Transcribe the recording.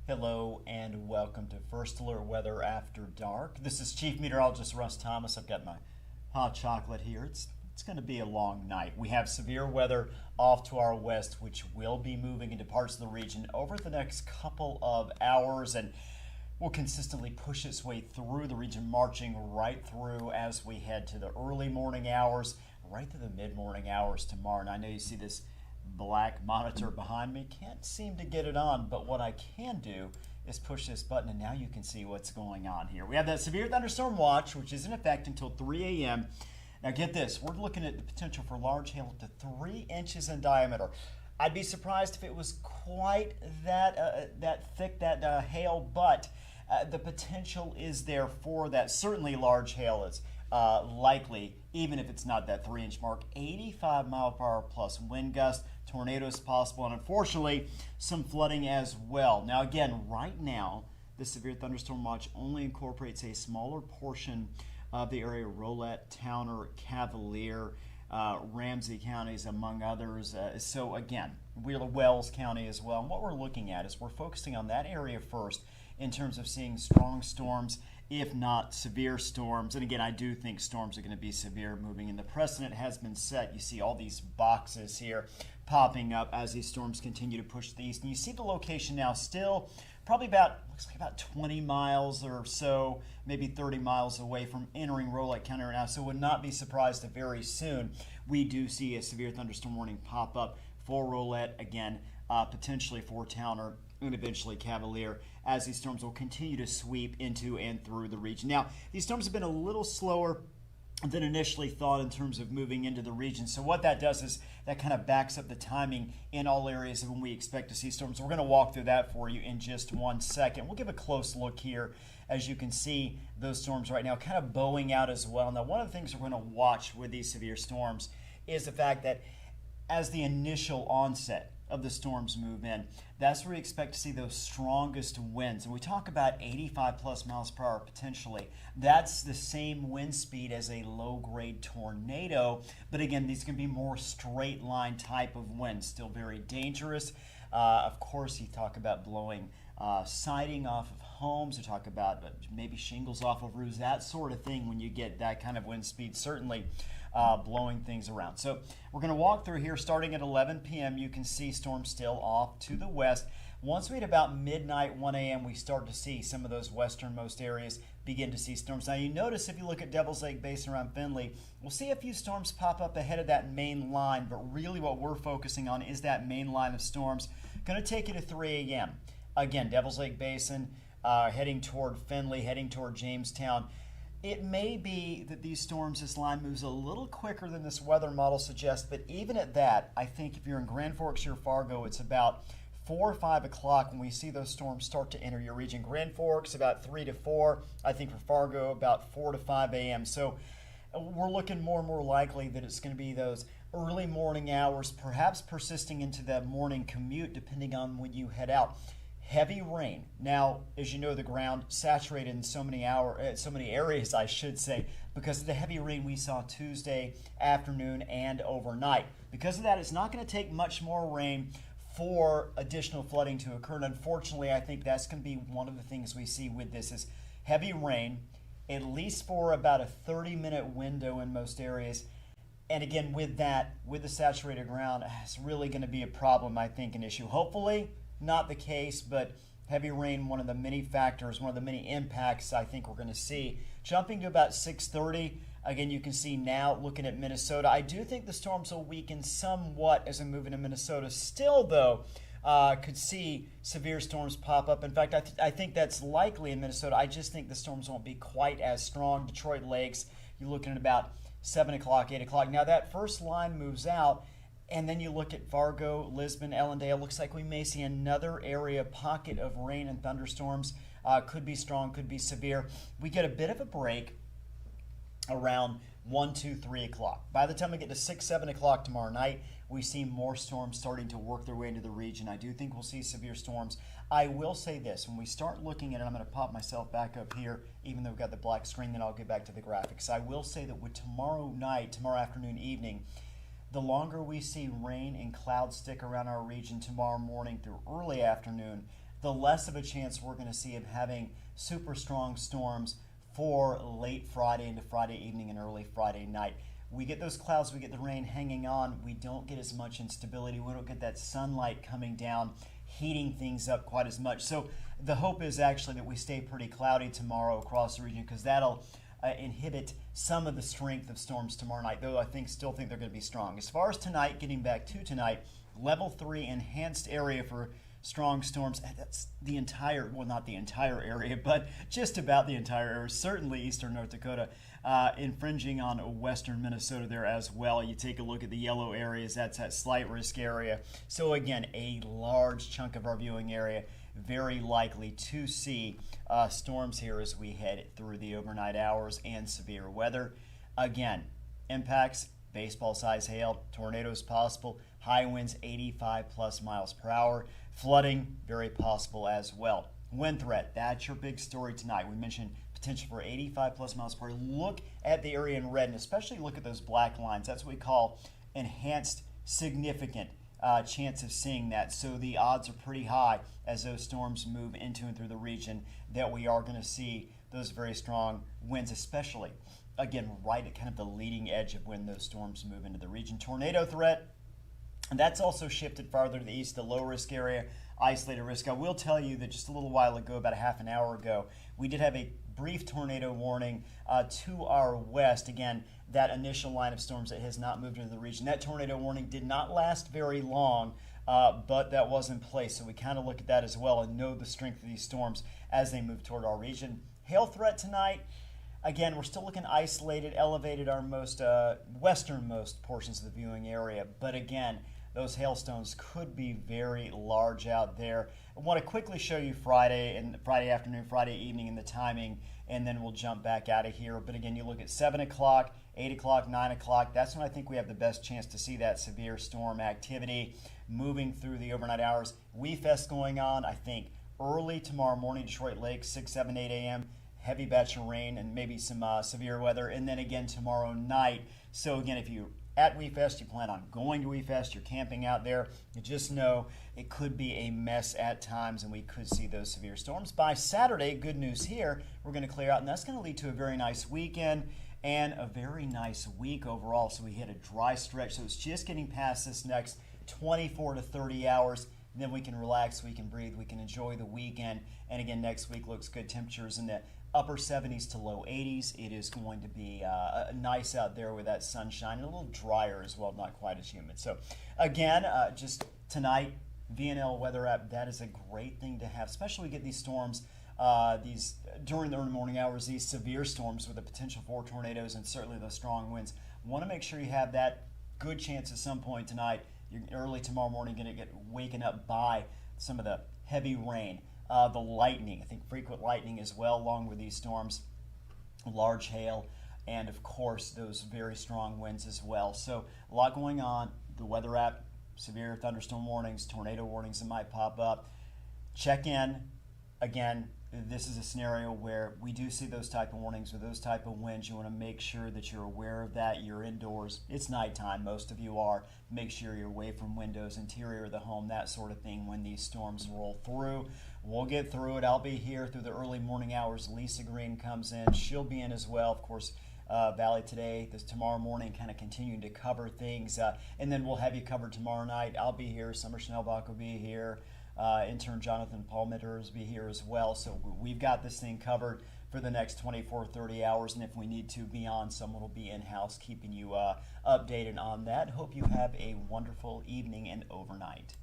Hello and welcome to First Alert Weather After Dark. This is Chief Meteorologist Russ Thomas. I've got my hot chocolate here. It's going to be a long night. We have severe weather off to our west, which will be moving into parts of the region over the next couple of hours and will consistently push its way through the region, marching right through as we head to the early morning hours, right to the mid-morning hours tomorrow. And I know you see this black monitor behind me. Can't seem to get it on, but what I can do is push this button and now you can see what's going on here. We have that severe thunderstorm watch, which is in effect until 3 a.m. Now get this, we're looking at the potential for large hail up to 3 inches in diameter. I'd be surprised if it was quite that thick, that hail, but the potential is there for that. Certainly large hail is likely, even if it's not that 3-inch mark. 85 mile per hour plus wind gust, tornadoes possible, and unfortunately some flooding as well. Now again, right now, the severe thunderstorm watch only incorporates a smaller portion of the area, Rolette, Towner, Cavalier, Ramsey counties, among others. So again, Wheeler Wells County as well. And what we're looking at is we're focusing on that area first in terms of seeing strong storms, if not severe storms. And again, I do think storms are going to be severe moving, and the precedent has been set. You see all these boxes here popping up as these storms continue to push the east. And you see the location now still probably looks like about 20 miles or so, maybe 30 miles away from entering Rolette County right now. So would not be surprised if very soon we do see a severe thunderstorm warning pop up for Rolette, again, potentially for Towner, and eventually Cavalier, as these storms will continue to sweep into and through the region. Now, these storms have been a little slower than initially thought in terms of moving into the region. So what that does is that kind of backs up the timing in all areas of when we expect to see storms. We're going to walk through that for you in just 1 second. We'll give a close look here. As you can see, those storms right now kind of bowing out as well. Now, one of the things we're going to watch with these severe storms is the fact that as the initial onset of the storms move in, that's where we expect to see those strongest winds. And we talk about 85 plus miles per hour potentially. That's the same wind speed as a low-grade tornado. But again, these can be more straight line type of winds, still very dangerous. Of course, you talk about blowing siding off of homes, you talk about maybe shingles off of roofs, that sort of thing when you get that kind of wind speed, certainly blowing things around. So we're going to walk through here starting at 11 p.m. You can see storms still off to the west. Once we hit about midnight, 1 a.m., we start to see some of those westernmost areas begin to see storms. Now you notice if you look at Devil's Lake Basin around Findlay, we'll see a few storms pop up ahead of that main line, but really what we're focusing on is that main line of storms. Going to take you to 3 a.m. Again, Devil's Lake Basin, heading toward Findlay, heading toward Jamestown. It may be that these storms, this line moves a little quicker than this weather model suggests, but even at that, I think if you're in Grand Forks or Fargo, it's about 4 or 5 o'clock when we see those storms start to enter your region. Grand Forks about 3 to 4. I think for Fargo about 4 to 5 a.m. So we're looking more and more likely that it's going to be those early morning hours, perhaps persisting into that morning commute depending on when you head out. Heavy rain. Now, as you know, the ground saturated in so many areas, I should say, because of the heavy rain we saw Tuesday afternoon and overnight. Because of that, it's not going to take much more rain for additional flooding to occur. And unfortunately, I think that's going to be one of the things we see with this is heavy rain, at least for about a 30-minute window in most areas. And again, with that, with the saturated ground, it's really going to be a problem, I think, an issue. Hopefully, not the case, but heavy rain, one of the many factors, one of the many impacts I think we're going to see. Jumping to about 6:30, again, you can see now looking at Minnesota. I do think the storms will weaken somewhat as we move into Minnesota. Still, though, could see severe storms pop up. In fact, I think that's likely in Minnesota. I just think the storms won't be quite as strong. Detroit Lakes, you're looking at about 7 o'clock, 8 o'clock. Now, that first line moves out. And then you look at Fargo, Lisbon, Ellendale. Looks like we may see another area pocket of rain and thunderstorms. Could be strong, could be severe. We get a bit of a break around 1, 2, 3 o'clock. By the time we get to 6, 7 o'clock tomorrow night, we see more storms starting to work their way into the region. I do think we'll see severe storms. I will say this, when we start looking at it, I'm going to pop myself back up here, even though we've got the black screen, then I'll get back to the graphics. I will say that with tomorrow night, tomorrow afternoon, evening, the longer we see rain and clouds stick around our region tomorrow morning through early afternoon, the less of a chance we're going to see of having super strong storms for late Friday into Friday evening and early Friday night. We get those clouds, we get the rain hanging on, we don't get as much instability, we don't get that sunlight coming down, heating things up quite as much. So the hope is actually that we stay pretty cloudy tomorrow across the region, because that'll inhibit some of the strength of storms tomorrow night, though I still think they're going to be strong. As far as tonight, getting back to tonight, level 3 enhanced area for strong storms. That's the entire, well, not the entire area, but just about the entire area, certainly eastern North Dakota, infringing on western Minnesota there as well. You take a look at the yellow areas, that's that slight risk area. So again, a large chunk of our viewing area, very likely to see storms here as we head through the overnight hours and severe weather. Again, impacts, baseball-sized hail, tornadoes possible, high winds 85 plus miles per hour, flooding very possible as well. Wind threat, that's your big story tonight. We mentioned potential for 85 plus miles per hour. Look at the area in red, and especially look at those black lines. That's what we call enhanced significant chance of seeing that. So the odds are pretty high as those storms move into and through the region that we are going to see those very strong winds, especially, again, right at kind of the leading edge of when those storms move into the region. Tornado threat, and that's also shifted farther to the east, the low risk area, isolated risk. I will tell you that just a little while ago, about a half an hour ago, we did have a brief tornado warning to our west. Again, that initial line of storms that has not moved into the region. That tornado warning did not last very long, but that was in place. So we kind of look at that as well and know the strength of these storms as they move toward our region. Hail threat tonight. Again, we're still looking isolated, elevated, our most westernmost portions of the viewing area. But again, those hailstones could be very large out there. I want to quickly show you Friday afternoon, Friday evening, and the timing, and then we'll jump back out of here. But again, you look at 7 o'clock, 8 o'clock, 9 o'clock. That's when I think we have the best chance to see that severe storm activity moving through the overnight hours. WeFest going on, I think, early tomorrow morning, Detroit Lake, 6, 7, 8 a.m., heavy batch of rain and maybe some severe weather, and then again tomorrow night. So again, if you at WeFest, you plan on going to WeFest, you're camping out there, you just know it could be a mess at times, and we could see those severe storms. By Saturday, good news here, we're going to clear out, and that's going to lead to a very nice weekend and a very nice week overall. So we hit a dry stretch, so it's just getting past this next 24 to 30 hours. And then we can relax, we can breathe, we can enjoy the weekend. And again, next week looks good. Temperatures in the upper 70s to low 80s. It is going to be nice out there with that sunshine, and a little drier as well, not quite as humid. So again, just tonight, VNL weather app, that is a great thing to have, especially we get these storms, these during the early morning hours, these severe storms with the potential for tornadoes and certainly the strong winds. Want to make sure you have that good chance at some point tonight. You're early tomorrow morning going to get waken up by some of the heavy rain, the lightning, I think frequent lightning as well, along with these storms, large hail, and of course those very strong winds as well. So a lot going on. The weather app, severe thunderstorm warnings, tornado warnings that might pop up. Check in. Again, this is a scenario where we do see those type of warnings or those type of winds. You want to make sure that you're aware of that. You're indoors. It's nighttime. Most of you are. Make sure you're away from windows, interior of the home, that sort of thing when these storms roll through. We'll get through it. I'll be here through the early morning hours. Lisa Green comes in. She'll be in as well. Of course, Valley today, this tomorrow morning, kind of continuing to cover things. And then we'll have you covered tomorrow night. I'll be here. Summer Schnellbach will be here. Intern Jonathan Palmitters will be here as well. So we've got this thing covered for the next 24, 30 hours. And if we need to beyond, someone will be in-house keeping you updated on that. Hope you have a wonderful evening and overnight.